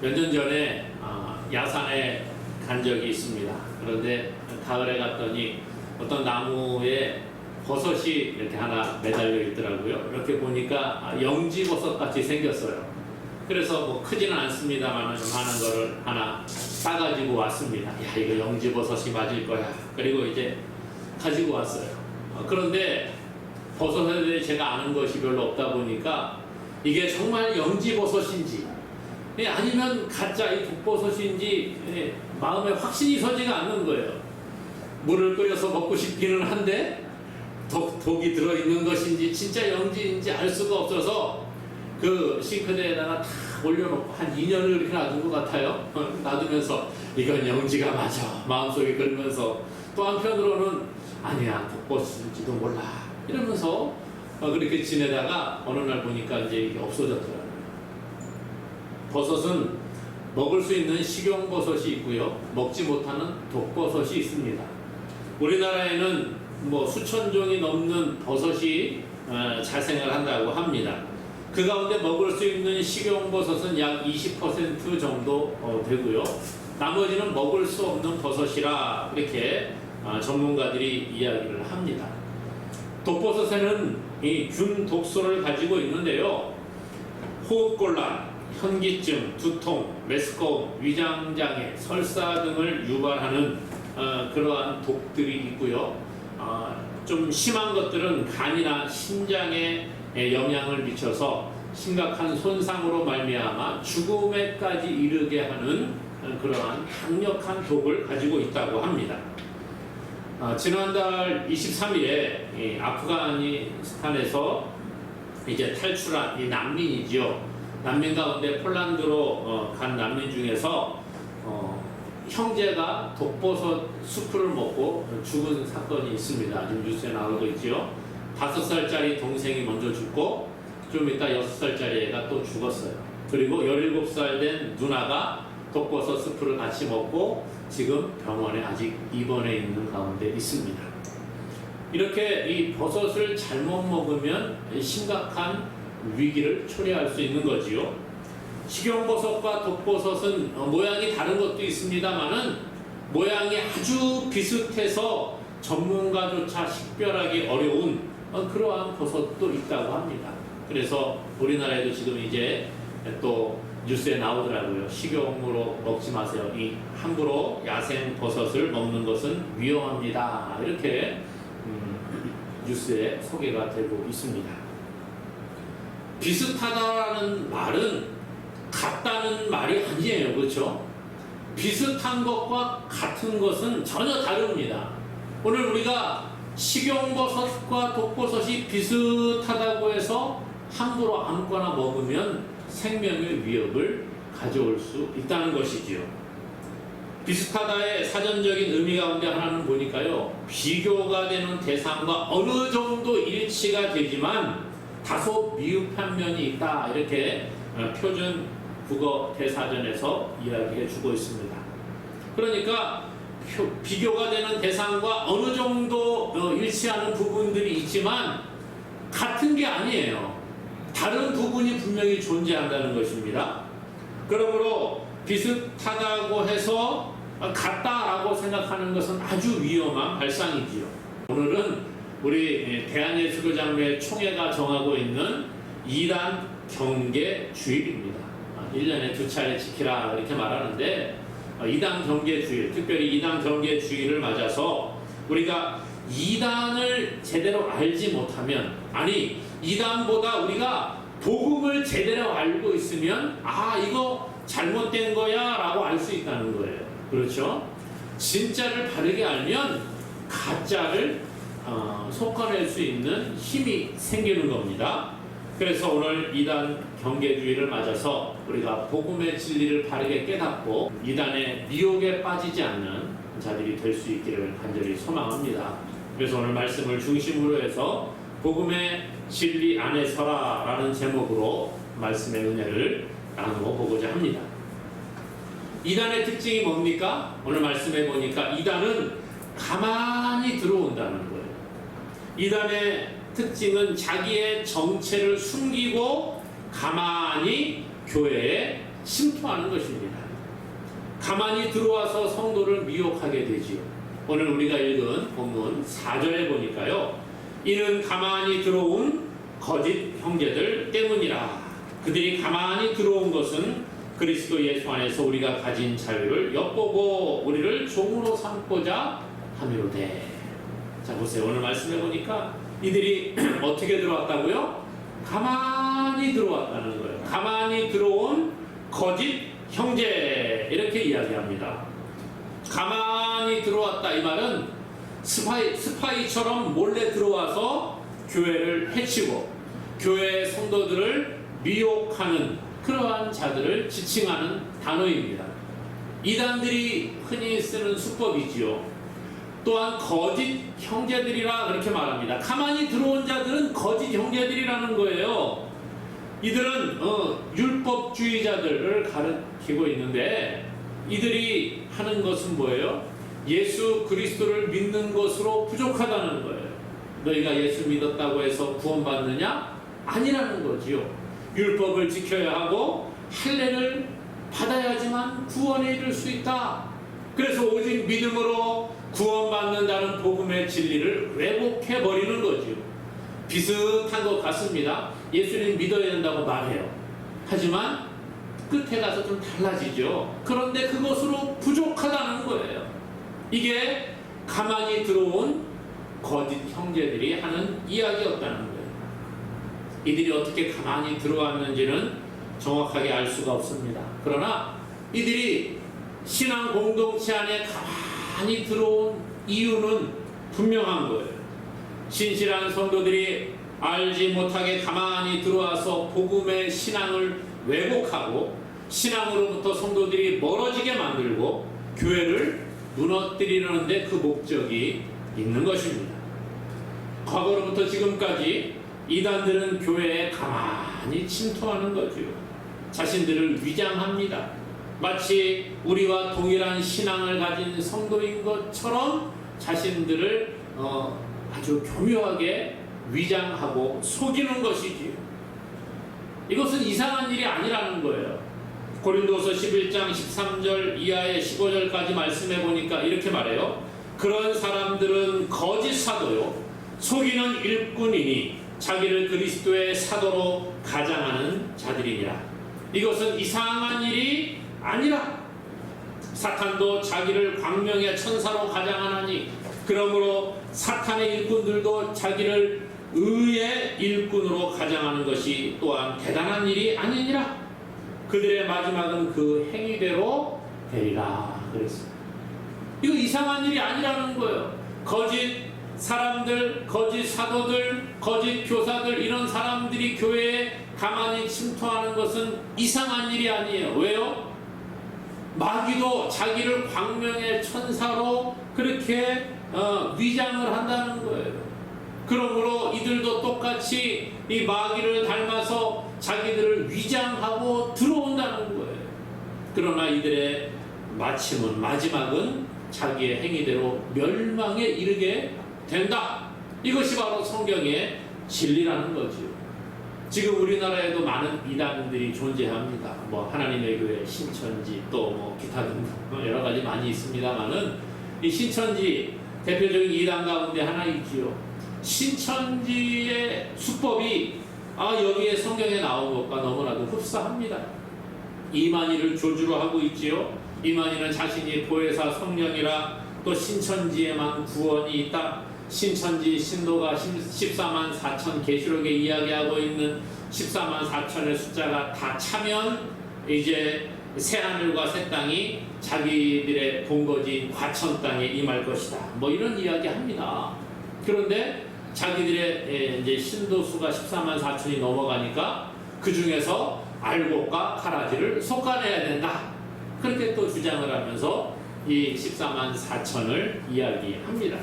몇 년 전에 야산에 간 적이 있습니다. 그런데 가을에 갔더니 어떤 나무에 버섯이 이렇게 하나 매달려 있더라고요. 이렇게 보니까 영지버섯 같이 생겼어요. 그래서 뭐 크지는 않습니다만 좀 하는 거를 하나 따가지고 왔습니다. 야, 이거 영지버섯이 맞을 거야. 그리고 이제 가지고 왔어요. 그런데 버섯에 대해 제가 아는 것이 별로 없다 보니까 이게 정말 영지버섯인지 아니면 가짜 이 독버섯인지 마음에 확신이 서지가 않는 거예요. 물을 끓여서 먹고 싶기는 한데 독이 들어있는 것인지 진짜 영지인지 알 수가 없어서 그 싱크대에다가 다 올려놓고 한 2년을 이렇게 놔둔 것 같아요. 놔두면서 이건 영지가 맞아 마음속에 그러면서 또 한편으로는 아니야 독버섯인지도 몰라 이러면서 그렇게 지내다가 어느 날 보니까 이제 이게 없어졌더라고요. 버섯은 먹을 수 있는 식용버섯이 있고요, 먹지 못하는 독버섯이 있습니다. 우리나라에는 뭐 수천 종이 넘는 버섯이 자생을 한다고 합니다. 그 가운데 먹을 수 있는 식용버섯은 약 20% 정도 되고요. 나머지는 먹을 수 없는 버섯이라 이렇게 전문가들이 이야기를 합니다. 독버섯에는 이 균 독소를 가지고 있는데요. 호흡곤란, 현기증, 두통, 메스꺼움, 위장장애, 설사 등을 유발하는 그러한 독들이 있고요. 좀 심한 것들은 간이나 심장에 영향을 미쳐서 심각한 손상으로 말미암아 죽음에까지 이르게 하는 그러한 강력한 독을 가지고 있다고 합니다. 지난달 23일에 아프가니스탄에서 이제 탈출한 이 난민이지요. 난민 가운데 폴란드로 간 난민 중에서 형제가 독버섯 수프를 먹고 죽은 사건이 있습니다. 지금 뉴스에 나오고 있지요. 5살짜리 동생이 먼저 죽고 좀 이따 6살짜리 애가 또 죽었어요. 그리고 17살 된 누나가 독버섯 수프를 같이 먹고 지금 병원에 아직 입원해 있는 가운데 있습니다. 이렇게 이 버섯을 잘못 먹으면 심각한 위기를 초래할 수 있는 거지요. 식용버섯과 독버섯은 모양이 다른 것도 있습니다만은 모양이 아주 비슷해서 전문가조차 식별하기 어려운 그러한 버섯도 있다고 합니다. 그래서 우리나라에도 지금 이제 또 뉴스에 나오더라고요. 식용으로 먹지 마세요. 이 함부로 야생 버섯을 먹는 것은 위험합니다. 이렇게 뉴스에 소개가 되고 있습니다. 비슷하다라는 말은 같다는 말이 아니에요. 그렇죠? 비슷한 것과 같은 것은 전혀 다릅니다. 오늘 우리가 식용버섯과 독버섯이 비슷하다고 해서 함부로 아무거나 먹으면 생명의 위협을 가져올 수 있다는 것이지요. 비슷하다의 사전적인 의미 가운데 하나는 보니까요, 비교가 되는 대상과 어느 정도 일치가 되지만 다소 미흡한 면이 있다, 이렇게 표준 국어 대사전에서 이야기해 주고 있습니다. 그러니까 비교가 되는 대상과 어느 정도 일치하는 부분들이 있지만 같은 게 아니에요. 다른 부분이 분명히 존재한다는 것입니다. 그러므로 비슷하다고 해서 같다라고 생각하는 것은 아주 위험한 발상이지요. 오늘은 우리 대한예수교장로회 총회가 정하고 있는 2단 경계 주일입니다. 1년에 2차례 지키라 이렇게 말하는데 2단 경계 주일, 특별히 2단 경계 주일을 맞아서 우리가 2단을 제대로 알지 못하면, 아니 2단보다 우리가 복음을 제대로 알고 있으면 이거 잘못된 거야 라고 알 수 있다는 거예요. 그렇죠? 진짜를 바르게 알면 가짜를 솎아낼 수 있는 힘이 생기는 겁니다. 그래서 오늘 2단 경계주의를 맞아서 우리가 복음의 진리를 바르게 깨닫고 2단의 미혹에 빠지지 않는 자들이 될 수 있기를 간절히 소망합니다. 그래서 오늘 말씀을 중심으로 해서 복음의 진리 안에 서라 라는 제목으로 말씀의 은혜를 나누어 보고자 합니다. 2단의 특징이 뭡니까? 오늘 말씀해 보니까 2단은 가만히 들어온다는 거예요. 2단의 특징은 자기의 정체를 숨기고 가만히 교회에 침투하는 것입니다. 가만히 들어와서 성도를 미혹하게 되지요. 오늘 우리가 읽은 본문 4절에 보니까요. 이는 가만히 들어온 거짓 형제들 때문이라. 그들이 가만히 들어온 것은 그리스도 예수 안에서 우리가 가진 자유를 엿보고 우리를 종으로 삼고자 함이로되. 자 보세요. 오늘 말씀해 보니까 이들이 어떻게 들어왔다고요? 가만히 들어왔다는 거예요. 가만히 들어온 거짓 형제 이렇게 이야기합니다. 가만히 들어왔다 이 말은 스파이처럼 몰래 들어와서 교회를 해치고 교회 성도들을 미혹하는 그러한 자들을 지칭하는 단어입니다. 이단들이 흔히 쓰는 수법이지요. 또한 거짓 형제들이라 그렇게 말합니다. 가만히 들어온 자들은 거짓 형제들이라는 거예요. 이들은 율법주의자들을 가리키고 있는데 이들이 하는 것은 뭐예요? 예수 그리스도를 믿는 것으로 부족하다는 거예요. 너희가 예수 믿었다고 해서 구원받느냐? 아니라는 거지요. 율법을 지켜야 하고 할례를 받아야지만 구원에 이를 수 있다. 그래서 오직 믿음으로 구원받는다는 복음의 진리를 왜곡해 버리는 거지요. 비슷한 것 같습니다. 예수님 믿어야 된다고 말해요. 하지만 끝에 가서 좀 달라지죠. 그런데 그것으로 부족하다는 거예요. 이게 가만히 들어온 거짓 형제들이 하는 이야기였다는 거예요. 이들이 어떻게 가만히 들어왔는지는 정확하게 알 수가 없습니다. 그러나 이들이 신앙 공동체 안에 가만히 들어온 이유는 분명한 거예요. 신실한 성도들이 알지 못하게 가만히 들어와서 복음의 신앙을 왜곡하고 신앙으로부터 성도들이 멀어지게 만들고 교회를 무너뜨리려는데 그 목적이 있는 것입니다. 과거로부터 지금까지 이단들은 교회에 가만히 침투하는 거죠. 자신들을 위장합니다. 마치 우리와 동일한 신앙을 가진 성도인 것처럼 자신들을 아주 교묘하게 위장하고 속이는 것이지요. 이것은 이상한 일이 아니라는 거예요. 고린도서 11장 13절 이하의 15절까지 말씀해 보니까 이렇게 말해요. 그런 사람들은 거짓 사도요 속이는 일꾼이니 자기를 그리스도의 사도로 가장하는 자들이니라. 이것은 이상한 일이 아니라 사탄도 자기를 광명의 천사로 가장하나니 그러므로 사탄의 일꾼들도 자기를 의의 일꾼으로 가장하는 것이 또한 대단한 일이 아니니라. 그들의 마지막은 그 행위대로 되리라 그랬습니다. 이거 이상한 일이 아니라는 거예요. 거짓 사람들, 거짓 사도들, 거짓 교사들 이런 사람들이 교회에 가만히 침투하는 것은 이상한 일이 아니에요. 왜요? 마귀도 자기를 광명의 천사로 그렇게 위장을 한다는 거예요. 그러므로 이들도 똑같이 이 마귀를 닮아서 자기들을 위장하고 들어온다는 거예요. 그러나 이들의 마지막은 자기의 행위대로 멸망에 이르게 된다. 이것이 바로 성경의 진리라는 거죠. 지금 우리나라에도 많은 이단들이 존재합니다. 뭐 하나님의 교회, 신천지 또 뭐 기타 등등 여러 가지 많이 있습니다만은 이 신천지 대표적인 이단 가운데 하나 있지요. 신천지의 수법이 여기에 성경에 나온 것과 너무나도 흡사합니다. 이만희를 조주로 하고 있지요. 이만희는 자신이 보혜사 성령이라 또 신천지에만 구원이 있다. 신천지 신도가 14만 4천 계시록에 이야기하고 있는 14만 4천의 숫자가 다 차면 이제 새하늘과 새 땅이 자기들의 본거지인 과천 땅에 임할 것이다. 뭐 이런 이야기 합니다. 그런데 자기들의 이제 신도 수가 14만 4천이 넘어가니까 그 중에서 알곡과 가라지를 솎아내야 된다. 그렇게 또 주장을 하면서 이 14만 4천을 이야기합니다.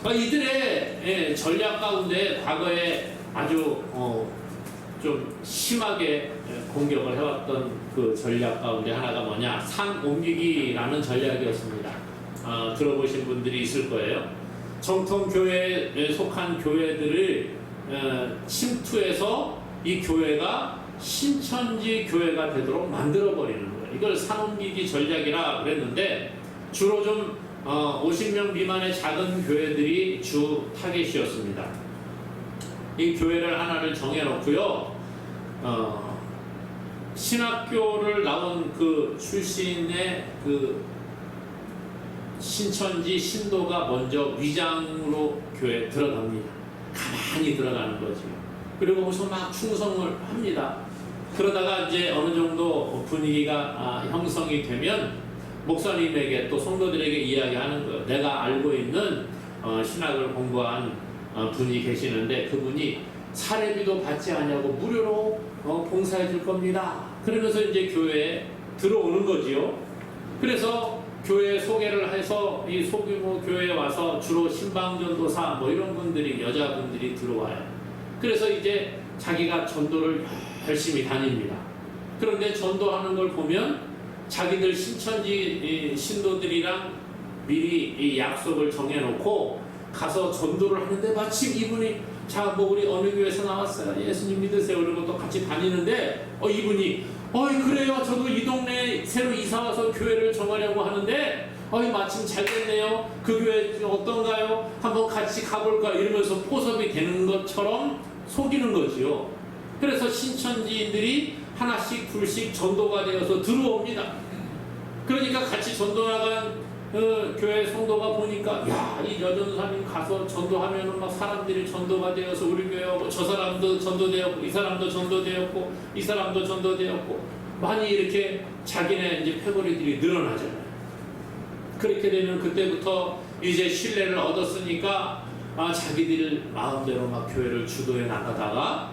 이들의 전략 가운데 과거에 아주 좀 심하게 공격을 해왔던 그 전략 가운데 하나가 뭐냐, 산 옮기기라는 전략이었습니다. 들어보신 분들이 있을 거예요. 정통 교회에 속한 교회들을 침투해서 이 교회가 신천지 교회가 되도록 만들어 버리는 거예요. 이걸 산업기기 전략이라 그랬는데 주로 좀 50명 미만의 작은 교회들이 주 타겟이었습니다. 이 교회를 하나를 정해놓고요. 신학교를 나온 그 출신의 그 신천지 신도가 먼저 위장으로 교회에 들어갑니다. 가만히 들어가는 거죠. 그리고 거기서 막 충성을 합니다. 그러다가 이제 어느 정도 분위기가 형성이 되면 목사님에게 또 성도들에게 이야기하는 거예요. 내가 알고 있는 신학을 공부한 분이 계시는데 그분이 사례비도 받지 않냐고 무료로 봉사해 줄 겁니다. 그러면서 이제 교회에 들어오는 거지요. 그래서 교회 소개를 해서 이 소규모 교회에 와서 주로 신방전도사 뭐 이런 분들이 여자분들이 들어와요. 그래서 이제 자기가 전도를 열심히 다닙니다. 그런데 전도하는 걸 보면 자기들 신천지 신도들이랑 미리 이 약속을 정해놓고 가서 전도를 하는데 마침 이분이 자 뭐 우리 어느 교회에서 나왔어요. 예수님 믿으세요. 그리고 또 같이 다니는데 이분이 그래요. 저도 이 동네에 새로 이사와서 교회를 정하려고 하는데 마침 잘 됐네요. 그 교회 어떤가요? 한번 같이 가볼까? 이러면서 포섭이 되는 것처럼 속이는 거지요. 그래서 신천지인들이 하나씩 둘씩 전도가 되어서 들어옵니다. 그러니까 같이 전도 나간 교회 성도가 보니까 이 여전사님 가서 전도하면은 막 사람들이 전도가 되어서 우리 교회 오고 저 사람도 전도되었고 이 사람도 전도되었고 이 사람도 전도되었고 많이 이렇게 자기네 이제 패거리들이 늘어나잖아요. 그렇게 되면 그때부터 이제 신뢰를 얻었으니까 자기들 마음대로 막 교회를 주도해 나가다가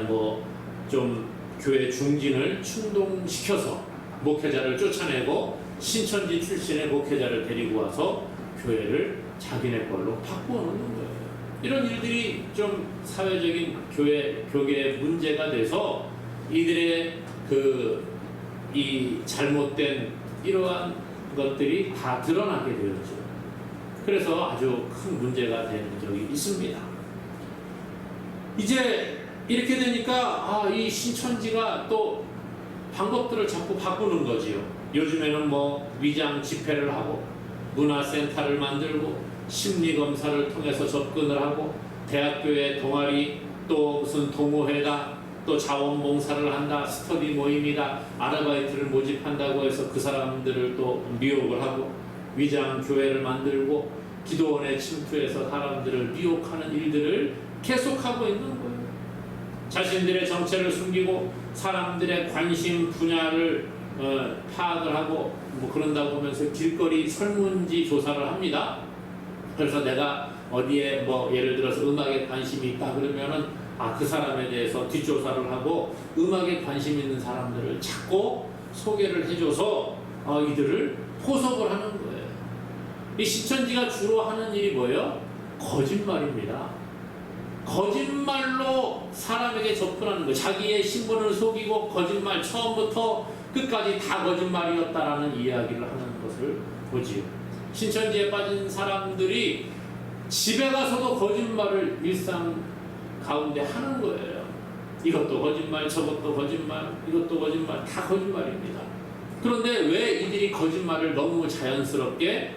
뭐 좀 교회 중진을 충동시켜서 목회자를 쫓아내고 신천지 출신의 목회자를 데리고 와서 교회를 자기네 걸로 바꿔놓는 거예요. 이런 일들이 좀 사회적인 교계의 문제가 돼서 이들의 이 잘못된 이러한 것들이 다 드러나게 되었죠. 그래서 아주 큰 문제가 된 적이 있습니다. 이제 이렇게 되니까 이 신천지가 또 방법들을 자꾸 바꾸는 거지요. 요즘에는 뭐 위장 집회를 하고 문화센터를 만들고 심리검사를 통해서 접근을 하고 대학교의 동아리 또 무슨 동호회다 또 자원봉사를 한다 스터디 모임이다 아르바이트를 모집한다고 해서 그 사람들을 또 미혹을 하고 위장 교회를 만들고 기도원에 침투해서 사람들을 미혹하는 일들을 계속하고 있는 거예요. 자신들의 정체를 숨기고 사람들의 관심 분야를 파악을 하고 뭐 그런다고 하면서 길거리 설문지 조사를 합니다. 그래서 내가 어디에 뭐 예를 들어서 음악에 관심이 있다 그러면은 그 사람에 대해서 뒷조사를 하고 음악에 관심 있는 사람들을 찾고 소개를 해줘서 이들을 포섭을 하는 거예요. 이 신천지가 주로 하는 일이 뭐예요? 거짓말입니다. 거짓말로 사람에게 접근하는 거예요. 자기의 신분을 속이고 거짓말 처음부터 끝까지 다 거짓말이었다라는 이야기를 하는 것을 보지요. 신천지에 빠진 사람들이 집에 가서도 거짓말을 일상 가운데 하는 거예요. 이것도 거짓말, 저것도 거짓말, 이것도 거짓말, 다 거짓말입니다. 그런데 왜 이들이 거짓말을 너무 자연스럽게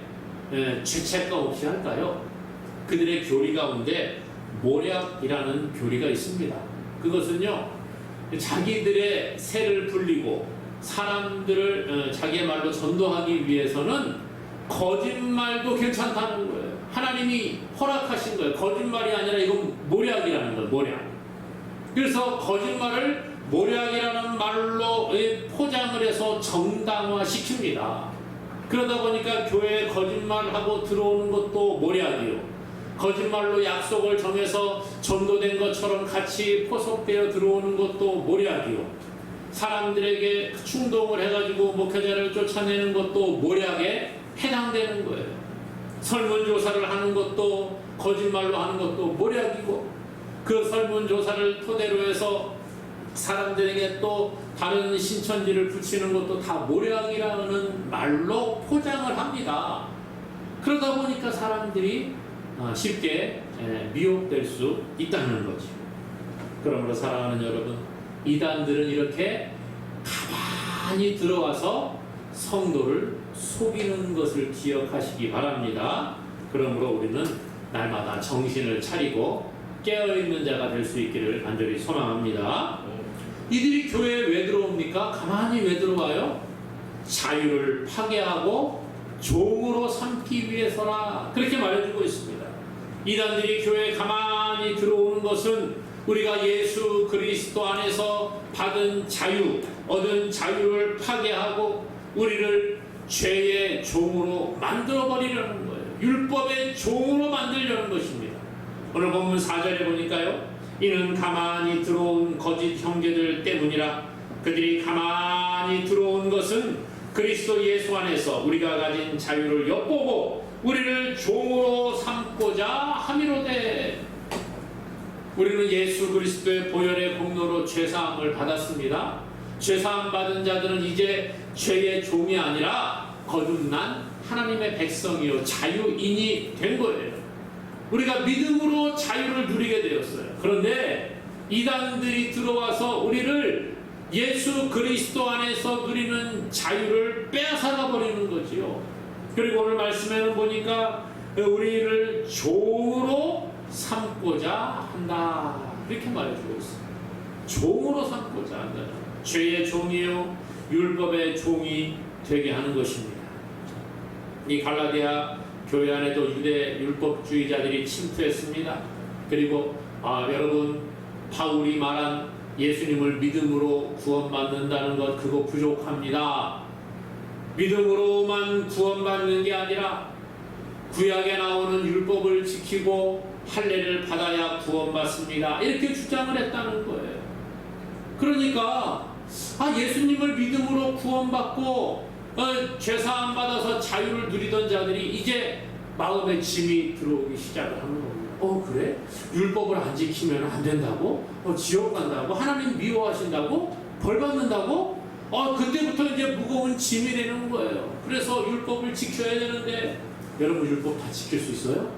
죄책감 없이 할까요? 그들의 교리 가운데 모략이라는 교리가 있습니다. 그것은요, 자기들의 세를 불리고 사람들을 자기의 말로 전도하기 위해서는 거짓말도 괜찮다는 거예요. 하나님이 허락하신 거예요. 거짓말이 아니라 이건 모략이라는 거예요. 모략. 그래서 거짓말을 모략이라는 말로 포장을 해서 정당화시킵니다. 그러다 보니까 교회에 거짓말하고 들어오는 것도 모략이요. 거짓말로 약속을 정해서 전도된 것처럼 같이 포섭되어 들어오는 것도 모략이요. 사람들에게 충동을 해가지고 목회자를 쫓아내는 것도 모략에 해당되는 거예요. 설문조사를 하는 것도 거짓말로 하는 것도 모략이고 그 설문조사를 토대로 해서 사람들에게 또 다른 신천지를 붙이는 것도 다 모략이라는 말로 포장을 합니다. 그러다 보니까 사람들이 쉽게 미혹될 수 있다는 거죠. 그러므로 사랑하는 여러분, 이단들은 이렇게 가만히 들어와서 성도를 속이는 것을 기억하시기 바랍니다. 그러므로 우리는 날마다 정신을 차리고 깨어있는 자가 될 수 있기를 간절히 소망합니다. 이들이 교회에 왜 들어옵니까? 가만히 왜 들어와요? 자유를 파괴하고 종으로 삼기 위해서라, 그렇게 말해주고 있습니다. 이단들이 교회에 가만히 들어오는 것은 우리가 예수 그리스도 안에서 받은 자유, 얻은 자유를 파괴하고 우리를 죄의 종으로 만들어버리려는 거예요. 율법의 종으로 만들려는 것입니다. 오늘 본문 4절에 보니까요, 이는 가만히 들어온 거짓 형제들 때문이라. 그들이 가만히 들어온 것은 그리스도 예수 안에서 우리가 가진 자유를 엿보고 우리를 종으로 삼고자 함이로되. 우리는 예수 그리스도의 보혈의 공로로 죄사함을 받았습니다. 죄사함 받은 자들은 이제 죄의 종이 아니라 거듭난 하나님의 백성이요 자유인이 된 거예요. 우리가 믿음으로 자유를 누리게 되었어요. 그런데 이단들이 들어와서 우리를 예수 그리스도 안에서 누리는 자유를 빼앗아가 버리는 거지요. 그리고 오늘 말씀에는 보니까 우리를 종으로 삼고자 한다, 이렇게 말해주고 있어요. 종으로 삼고자 한다. 죄의 종이요 율법의 종이 되게 하는 것입니다. 이 갈라디아 교회 안에도 유대 율법주의자들이 침투했습니다. 그리고 여러분, 바울이 말한 예수님을 믿음으로 구원받는다는 것, 그거 부족합니다. 믿음으로만 구원받는 게 아니라 구약에 나오는 율법을 지키고 할례를 받아야 구원받습니다, 이렇게 주장을 했다는 거예요. 그러니까 예수님을 믿음으로 구원받고 죄사함 받아서 자유를 누리던 자들이 이제 마음에 짐이 들어오기 시작을 하는 겁니다. 그래? 율법을 안 지키면 안 된다고? 지옥 간다고? 하나님 미워하신다고? 벌 받는다고? 그때부터 이제 무거운 짐이 되는 거예요. 그래서 율법을 지켜야 되는데, 여러분 율법 다 지킬 수 있어요?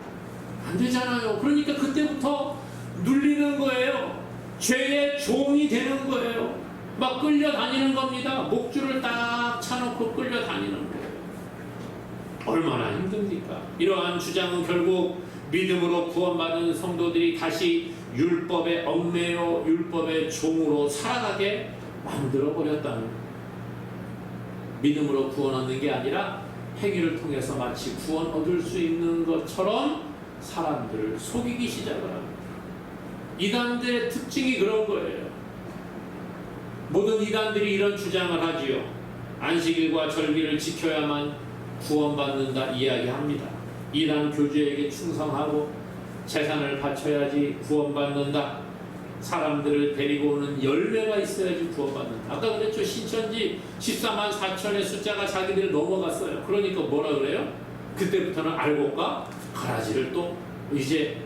안 되잖아요. 그러니까 그때부터 눌리는 거예요. 죄의 종이 되는 거예요. 막 끌려다니는 겁니다. 목줄을 딱 차놓고 끌려다니는 거예요. 얼마나 힘듭니까? 이러한 주장은 결국 믿음으로 구원받은 성도들이 다시 율법에 얽매여 율법의 종으로 살아가게 만들어버렸다는 거예요. 믿음으로 구원 얻는 게 아니라 행위를 통해서 마치 구원 얻을 수 있는 것처럼 사람들을 속이기 시작을 합니다. 이단들의 특징이 그런 거예요. 모든 이단들이 이런 주장을 하지요. 안식일과 절기를 지켜야만 구원받는다 이야기합니다. 이단 교주에게 충성하고 재산을 바쳐야지 구원받는다. 사람들을 데리고 오는 열매가 있어야지 구원받는다. 아까 그랬죠. 신천지 14만 4천의 숫자가 자기들 넘어갔어요. 그러니까 뭐라 그래요? 그때부터는 알곡과 가라지를 또 이제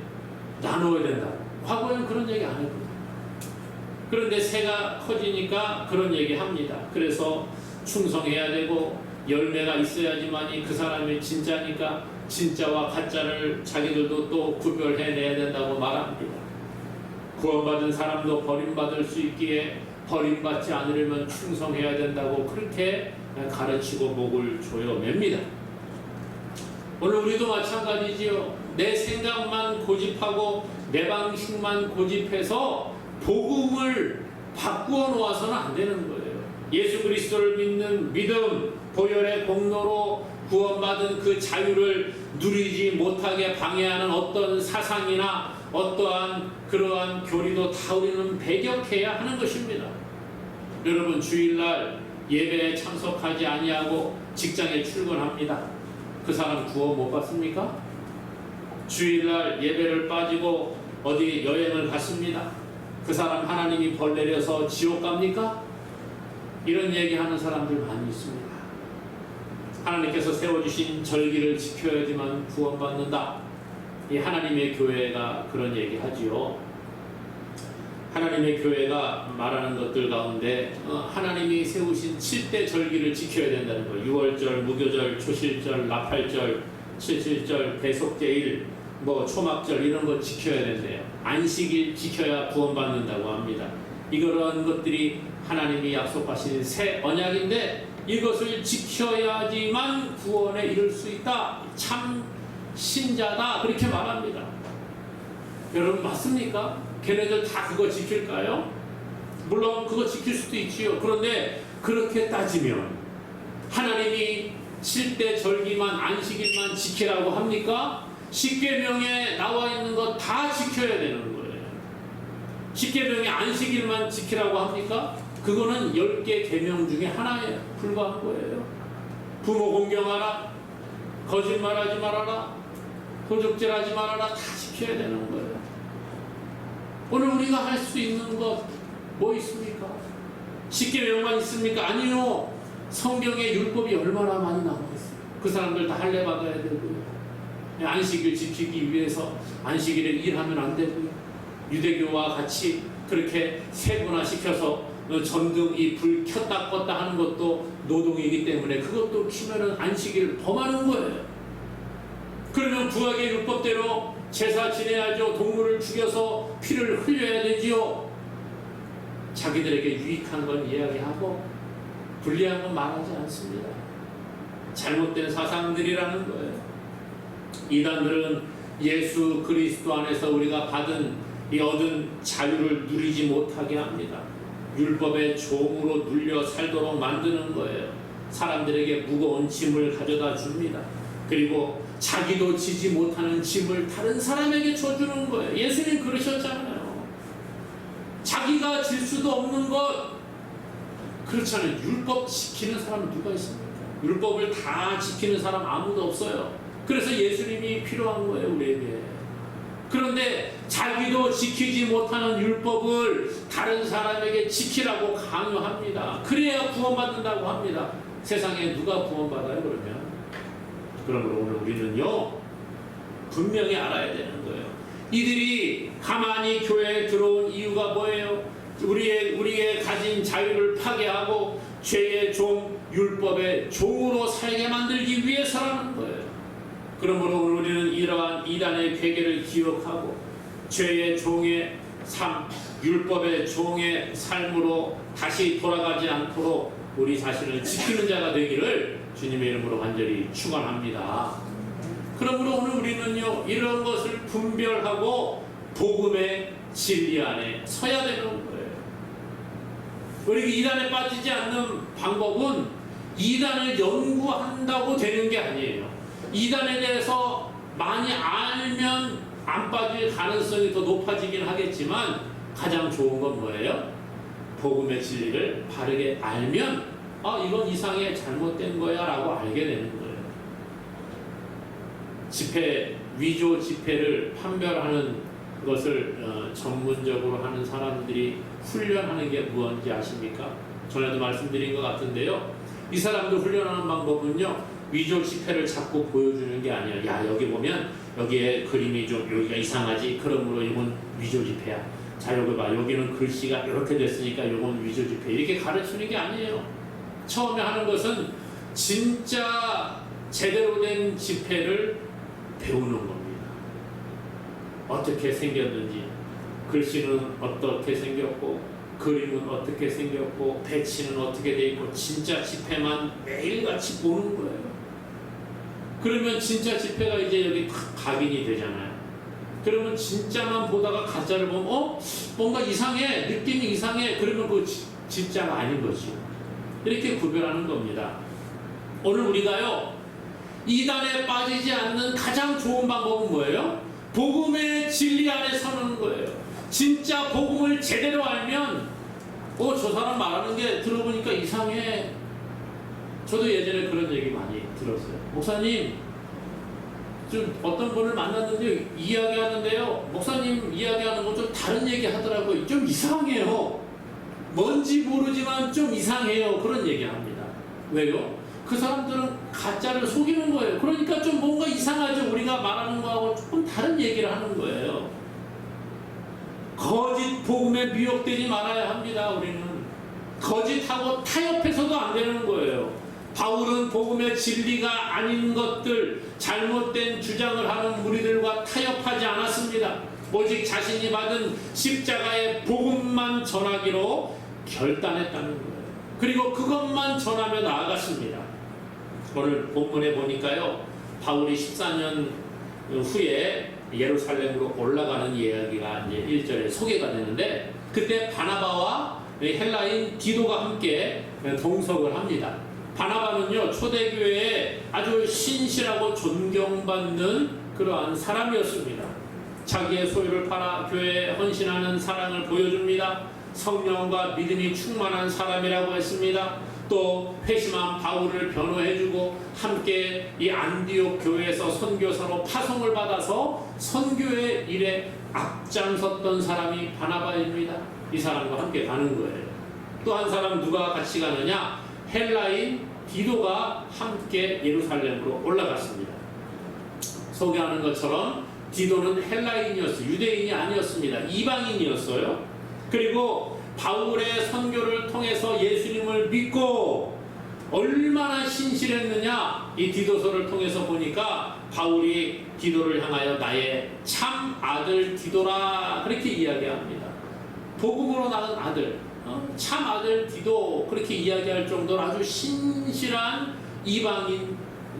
나눠야 된다. 과거에는 그런 얘기 안 했거든요. 그런데 새가 커지니까 그런 얘기 합니다. 그래서 충성해야 되고 열매가 있어야지만이 그 사람이 진짜니까 진짜와 가짜를 자기들도 또 구별해내야 된다고 말합니다. 구원받은 사람도 버림받을 수 있기에 버림받지 않으려면 충성해야 된다고 그렇게 가르치고 목을 조여맵니다. 오늘 우리도 마찬가지지요. 내 생각만 고집하고 내 방식만 고집해서 복음을 바꾸어 놓아서는 안 되는 거예요. 예수 그리스도를 믿는 믿음, 보혈의 공로로 구원받은 그 자유를 누리지 못하게 방해하는 어떤 사상이나 어떠한 그러한 교리도 다 우리는 배격해야 하는 것입니다. 여러분, 주일날 예배에 참석하지 아니하고 직장에 출근합니다. 그 사람 구원 못 받습니까? 주일날 예배를 빠지고 어디 여행을 갔습니다. 그 사람 하나님이 벌 내려서 지옥 갑니까? 이런 얘기하는 사람들 많이 있습니다. 하나님께서 세워주신 절기를 지켜야지만 구원받는다. 이 하나님의 교회가 그런 얘기하지요. 하나님의 교회가 말하는 것들 가운데 하나님이 세우신 7대 절기를 지켜야 된다는 거예요. 6월절, 무교절, 초실절, 나팔절, 칠칠절, 대속제일, 초막절 이런 거 지켜야 된대요. 안식일 지켜야 구원받는다고 합니다. 이런 것들이 하나님이 약속하신 새 언약인데 이것을 지켜야지만 구원에 이를 수 있다. 참 신자다. 그렇게 말합니다. 여러분 맞습니까? 걔네들 다 그거 지킬까요? 물론 그거 지킬 수도 있지요. 그런데 그렇게 따지면 하나님이 7대 절기만 안식일만 지키라고 합니까? 십계명에 나와 있는 것 다 지켜야 되는 거예요. 십계명에 안식일만 지키라고 합니까? 그거는 10개 계명 중에 하나에 불과한 거예요. 부모 공경하라, 거짓말하지 말아라, 도적질하지 말아라, 다 지켜야 되는 거예요. 오늘 우리가 할 수 있는 것 뭐 있습니까? 십계명만 있습니까? 아니요. 성경에 율법이 얼마나 많이 남아 있어요. 그 사람들 다 할례 받아야 되고요. 안식일 지키기 위해서 안식일에 일하면 안 되고요. 유대교와 같이 그렇게 세분화 시켜서 전등 이 불 켰다 껐다 하는 것도 노동이기 때문에 그것도 키면은 안식일 범하는 거예요. 그러면 구약의 율법대로 제사 지내야죠. 동물을 죽여서 피를 흘려야 되지요. 자기들에게 유익한 건 이야기하고 불리한 건 말하지 않습니다. 잘못된 사상들이라는 거예요. 이단들은 예수 그리스도 안에서 우리가 얻은 자유를 누리지 못하게 합니다. 율법의 종으로 눌려 살도록 만드는 거예요. 사람들에게 무거운 짐을 가져다 줍니다. 그리고 자기도 지지 못하는 짐을 다른 사람에게 줘주는 거예요. 예수님 그러셨잖아요. 자기가 질 수도 없는 것. 그렇잖아요. 율법 지키는 사람은 누가 있습니까? 율법을 다 지키는 사람 아무도 없어요. 그래서 예수님이 필요한 거예요, 우리에게. 그런데 자기도 지키지 못하는 율법을 다른 사람에게 지키라고 강요합니다. 그래야 구원받는다고 합니다. 세상에 누가 구원받아요, 그러면? 그러므로 오늘 우리는요, 분명히 알아야 되는 거예요. 이들이 가만히 교회에 들어온 이유가 뭐예요? 우리의 가진 자유를 파괴하고 죄의 종, 율법의 종으로 살게 만들기 위해서라는 거예요. 그러므로 우리는 이러한 이단의 괴계를 기억하고 죄의 종의 삶, 율법의 종의 삶으로 다시 돌아가지 않도록 우리 자신을 지키는 자가 되기를 주님의 이름으로 간절히 축원합니다. 그러므로 오늘 우리는요, 이런 것을 분별하고 복음의 진리 안에 서야 되는 거예요. 우리가 이단에 빠지지 않는 방법은 이단을 연구한다고 되는 게 아니에요. 이단에 대해서 많이 알면 안 빠질 가능성이 더 높아지긴 하겠지만 가장 좋은 건 뭐예요? 복음의 진리를 바르게 알면 이건 이상해, 잘못된 거야 라고 알게 되는 거예요. 위조 지폐를 판별하는 것을 전문적으로 하는 사람들이 훈련하는 게 무엇인지 아십니까? 전에도 말씀드린 것 같은데요. 이 사람들 훈련하는 방법은요, 위조 지폐를 자꾸 보여주는 게 아니에요. 야, 여기 보면 여기에 그림이 좀 여기가 이상하지. 그러므로 이건 위조 지폐야. 자, 여기 봐. 여기는 글씨가 이렇게 됐으니까 이건 위조 지폐. 이렇게 가르치는 게 아니에요. 처음에 하는 것은 진짜 제대로 된 지폐를 배우는 겁니다. 어떻게 생겼는지, 글씨는 어떻게 생겼고, 그림은 어떻게 생겼고, 배치는 어떻게 돼 있고, 진짜 지폐만 매일같이 보는 거예요. 그러면 진짜 지폐가 이제 여기 각인이 되잖아요. 그러면 진짜만 보다가 가짜를 보면 뭔가 이상해, 느낌이 이상해. 그러면 그 진짜가 아닌 거죠. 이렇게 구별하는 겁니다. 오늘 우리가요, 이단에 빠지지 않는 가장 좋은 방법은 뭐예요? 복음의 진리 안에 서는 거예요. 진짜 복음을 제대로 알면 저 사람 말하는 게 들어보니까 이상해. 저도 예전에 그런 얘기 많이 들었어요. 목사님, 좀 어떤 분을 만났는데 이야기하는데요, 목사님 이야기하는 거 좀 다른 얘기 하더라고요. 좀 이상해요. 뭔지 모르지만 좀 이상해요. 그런 얘기 합니다. 왜요? 그 사람들은 가짜를 속이는 거예요. 그러니까 좀 뭔가 이상하죠. 우리가 말하는 거하고 조금 다른 얘기를 하는 거예요. 거짓 복음에 미혹되지 말아야 합니다. 우리는 거짓하고 타협해서도 안 되는 거예요. 바울은 복음의 진리가 아닌 것들, 잘못된 주장을 하는 무리들과 타협하지 않았습니다. 오직 자신이 받은 십자가의 복음만 전하기로 결단했다는 거예요. 그리고 그것만 전하며 나아갔습니다. 오늘 본문에 보니까요, 바울이 14년 후에 예루살렘으로 올라가는 이야기가 이제 1절에 소개가 되는데, 그때 바나바와 헬라인 디도가 함께 동석을 합니다. 바나바는요, 초대교회에 아주 신실하고 존경받는 그러한 사람이었습니다. 자기의 소유를 팔아 교회에 헌신하는 사랑을 보여줍니다. 성령과 믿음이 충만한 사람이라고 했습니다. 또 회심한 바울을 변호해주고 함께 이 안디옥 교회에서 선교사로 파송을 받아서 선교의 일에 앞장섰던 사람이 바나바입니다. 이 사람과 함께 가는 거예요. 또 한 사람 누가 같이 가느냐? 헬라인 디도가 함께 예루살렘으로 올라갔습니다. 소개하는 것처럼 디도는 헬라인이었어요. 유대인이 아니었습니다. 이방인이었어요. 그리고 바울의 선교를 통해서 예수님을 믿고 얼마나 신실했느냐, 이 디도서를 통해서 보니까 바울이 디도를 향하여 나의 참 아들 디도라 그렇게 이야기합니다. 복음으로 낳은 아들, 참 아들 디도 그렇게 이야기할 정도로 아주 신실한 이방인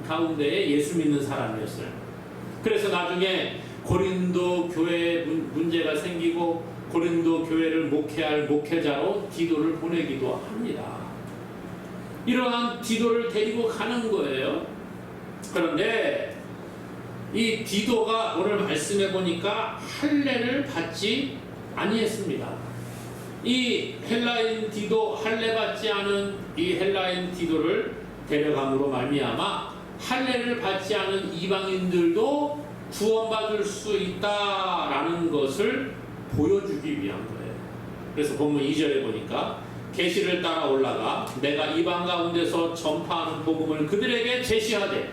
가운데에 예수 믿는 사람이었어요. 그래서 나중에 고린도 교회에 문제가 생기고 고린도 교회를 목회할 목회자로 디도를 보내기도 합니다. 이러한 디도를 데리고 가는 거예요. 그런데 이 디도가 오늘 말씀해 보니까 할례를 받지 아니했습니다. 이 헬라인 디도, 할례 받지 않은 이 헬라인 디도를 데려감으로 말미암아 할례를 받지 않은 이방인들도 구원받을 수 있다라는 것을 보여주기 위한 거예요. 그래서 본문 2절에 보니까 계시를 따라 올라가 내가 이방 가운데서 전파하는 복음을 그들에게 제시하되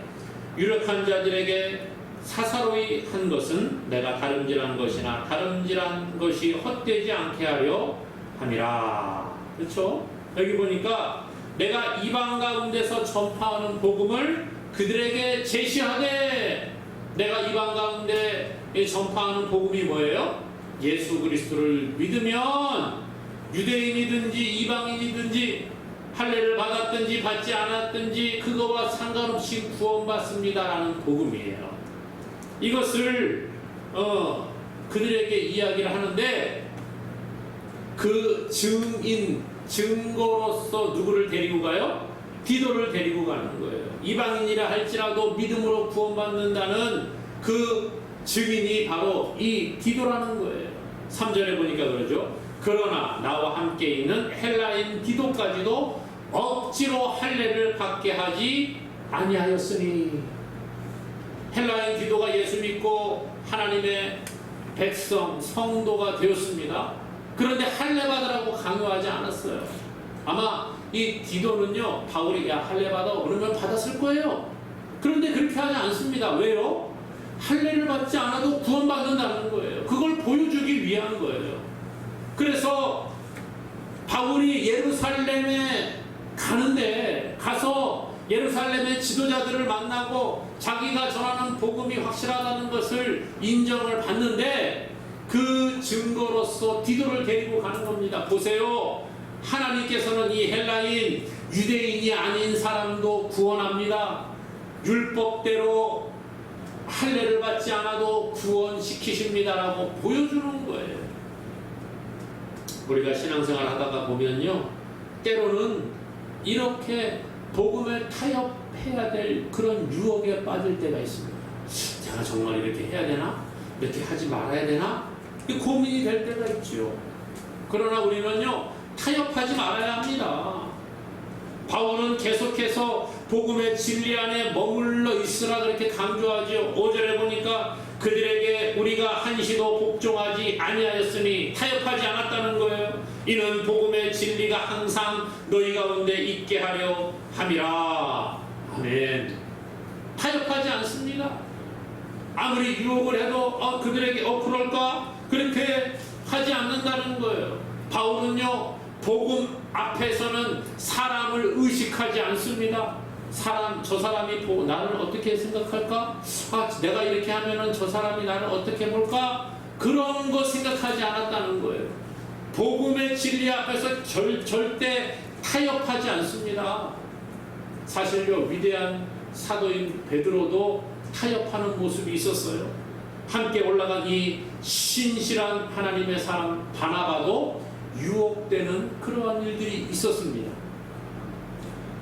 유력한 자들에게 사사로이 한 것은 내가 다름질한 것이나 다름질한 것이 헛되지 않게 하려 함이라. 그렇죠? 여기 보니까 내가 이방 가운데서 전파하는 복음을 그들에게 제시하되, 내가 이방 가운데 전파하는 복음이 뭐예요? 예수 그리스도를 믿으면 유대인이든지 이방인이든지 할례를 받았든지 받지 않았든지 그거와 상관없이 구원받습니다라는 복음이에요. 이것을 그들에게 이야기를 하는데, 그 증거로서 누구를 데리고 가요? 디도를 데리고 가는 거예요. 이방인이라 할지라도 믿음으로 구원받는다는 그 증인이 바로 이 디도라는 거예요. 3절에 보니까 그러죠. 그러나 나와 함께 있는 헬라인 디도까지도 억지로 할례를 받게 하지 아니하였으니. 헬라인 디도가 예수 믿고 하나님의 백성, 성도가 되었습니다. 그런데 할례 받으라고 강요하지 않았어요. 아마 이 디도는요, 바울이 야 할례 받아 그러면 받았을 거예요. 그런데 그렇게 하지 않습니다. 왜요? 할례를 받지 않아도 구원받는다는 거예요. 그걸 보여주기 위한 거예요. 그래서 바울이 예루살렘에 가는데, 가서 예루살렘의 지도자들을 만나고 자기가 전하는 복음이 확실하다는 것을 인정을 받는데, 그 증거로서 디도를 데리고 가는 겁니다. 보세요. 하나님께서는 이 헬라인, 유대인이 아닌 사람도 구원합니다. 율법대로 할례를 받지 않아도 구원시키십니다라고 보여주는 거예요. 우리가 신앙생활 하다가 보면요, 때로는 이렇게 복음을 타협해야 될 그런 유혹에 빠질 때가 있습니다. 제가 정말 이렇게 해야 되나? 이렇게 하지 말아야 되나? 고민이 될 때가 있죠. 그러나 우리는요, 타협하지 말아야 합니다. 바울은 계속해서 복음의 진리 안에 머물러 있으라 그렇게 강조하죠. 5절에 보니까 그들에게 우리가 한시도 복종하지 아니하였으니 타협하지 않았다는 거예요. 이는 복음의 진리가 항상 너희 가운데 있게 하려 함이라. 아멘. 타협하지 않습니다. 아무리 유혹을 해도 그들에게 그럴까? 그렇게 하지 않는다는 거예요. 바울은요, 복음 앞에서는 사람을 의식하지 않습니다. 저 사람이 나를 어떻게 생각할까? 내가 이렇게 하면은 저 사람이 나를 어떻게 볼까? 그런 거 생각하지 않았다는 거예요. 복음의 진리 앞에서 절대 타협하지 않습니다. 사실요, 위대한 사도인 베드로도 타협하는 모습이 있었어요. 함께 올라간 이 신실한 하나님의 사람 바나바도 유혹되는 그러한 일들이 있었습니다.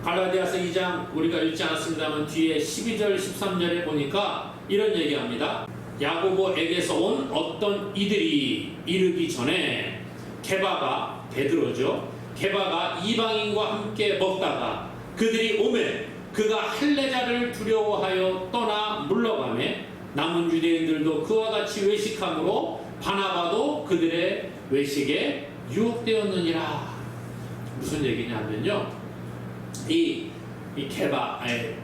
갈라디아서 2장 우리가 읽지 않았습니다만 뒤에 12절 13절에 보니까 이런 얘기합니다. 야고보에게서 온 어떤 이들이 이르기 전에 게바가, 베드로죠, 게바가 이방인과 함께 먹다가 그들이 오매 그가 할례자를 두려워하여 떠나 물러가매 남은 유대인들도 그와 같이 외식함으로 바나바도 그들의 외식에 유혹되었느니라. 무슨 얘기냐면요, 이 게바,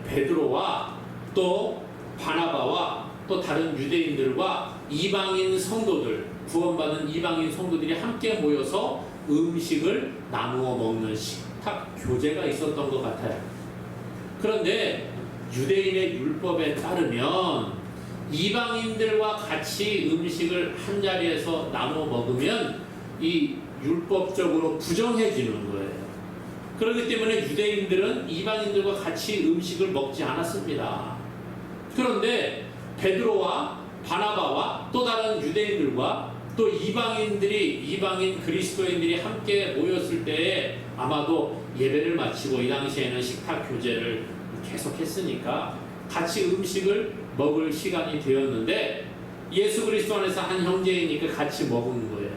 베드로와 또 바나바와 또 다른 유대인들과 이방인 성도들, 구원받은 이방인 성도들이 함께 모여서 음식을 나누어 먹는 식탁 교제가 있었던 것 같아요. 그런데 유대인의 율법에 따르면 이방인들과 같이 음식을 한 자리에서 나누어 먹으면 이 율법적으로 부정해지는 거예요. 그렇기 때문에 유대인들은 이방인들과 같이 음식을 먹지 않았습니다. 그런데 베드로와 바나바와 또 다른 유대인들과 또 이방인 그리스도인들이 함께 모였을 때에 아마도 예배를 마치고 이 당시에는 식탁 교제를 계속했으니까 같이 음식을 먹을 시간이 되었는데 예수 그리스도 안에서 한 형제이니까 같이 먹은 거예요.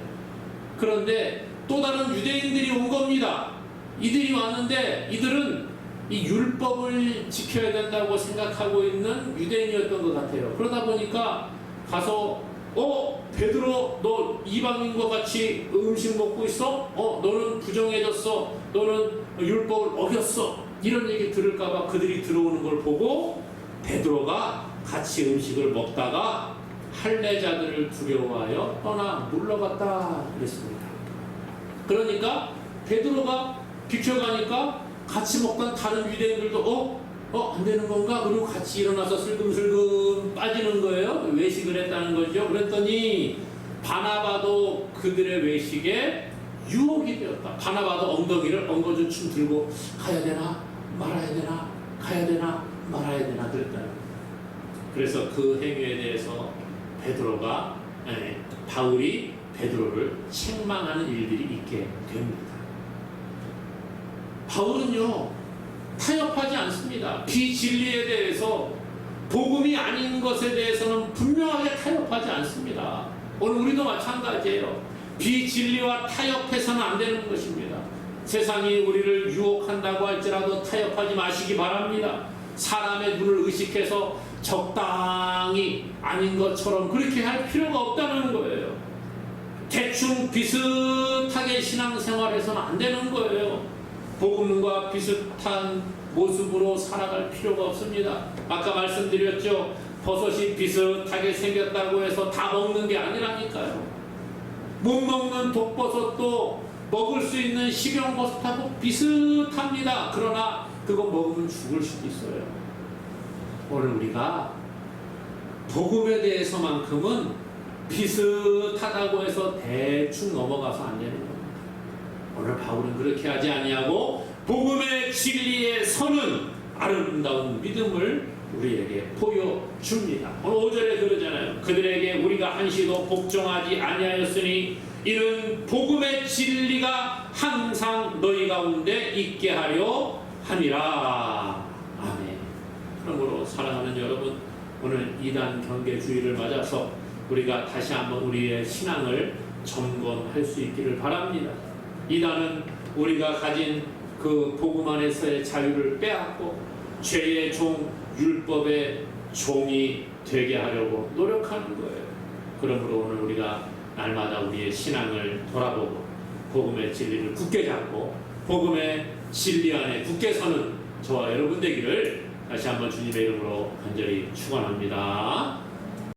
그런데 또 다른 유대인들이 온 겁니다. 이들이 왔는데 이들은 이 율법을 지켜야 된다고 생각하고 있는 유대인이었던 것 같아요. 그러다 보니까 가서 베드로, 너 이방인과 같이 음식 먹고 있어? 너는 부정해졌어. 너는 율법을 어겼어. 이런 얘기 들을까봐 그들이 들어오는 걸 보고 베드로가 같이 음식을 먹다가 할례자들을 두려워하여 떠나 물러갔다 그랬습니다. 그러니까 베드로가 비켜가니까 같이 먹던 다른 유대인들도 안 되는 건가? 그리고 같이 일어나서 슬금슬금 빠지는 거예요. 외식을 했다는 거죠. 그랬더니 바나바도 그들의 외식에 유혹이 되었다. 바나바도 엉덩이를 엉거주춤 들고 가야 되나 말아야 되나, 가야 되나 말아야 되나 그랬다는 거예요. 그래서 그 행위에 대해서 바울이 베드로를 책망하는 일들이 있게 됩니다. 바울은요, 타협하지 않습니다. 비진리에 대해서, 복음이 아닌 것에 대해서는 분명하게 타협하지 않습니다. 오늘 우리도 마찬가지예요. 비진리와 타협해서는 안 되는 것입니다. 세상이 우리를 유혹한다고 할지라도 타협하지 마시기 바랍니다. 사람의 눈을 의식해서 적당히 아닌 것처럼 그렇게 할 필요가 없다는 거예요. 대충 비슷하게 신앙생활해서는 안 되는 거예요. 복음과 비슷한 모습으로 살아갈 필요가 없습니다. 아까 말씀드렸죠. 버섯이 비슷하게 생겼다고 해서 다 먹는 게 아니라니까요. 못 먹는 독버섯도 먹을 수 있는 식용버섯하고 비슷합니다. 그러나 그거 먹으면 죽을 수도 있어요. 오늘 우리가 복음에 대해서만큼은 비슷하다고 해서 대충 넘어가서 안 되는 겁니다. 오늘 바울은 그렇게 하지 아니하고 복음의 진리에 서는 아름다운 믿음을 우리에게 보여줍니다. 오늘 5절에 그러잖아요. 그들에게 우리가 한시도 복종하지 아니하였으니 이는 복음의 진리가 항상 너희 가운데 있게 하려 함이라. 아멘. 그러므로 사랑하는 여러분, 오늘 이단 경계주의를 맞아서 우리가 다시 한번 우리의 신앙을 점검할 수 있기를 바랍니다. 이단은 우리가 가진 그 복음 안에서의 자유를 빼앗고 죄의 종, 율법의 종이 되게 하려고 노력하는 거예요. 그러므로 오늘 우리가 날마다 우리의 신앙을 돌아보고 복음의 진리를 굳게 잡고 복음의 진리 안에 굳게 서는 저와 여러분 되기를 다시 한번 주님의 이름으로 간절히 축원합니다.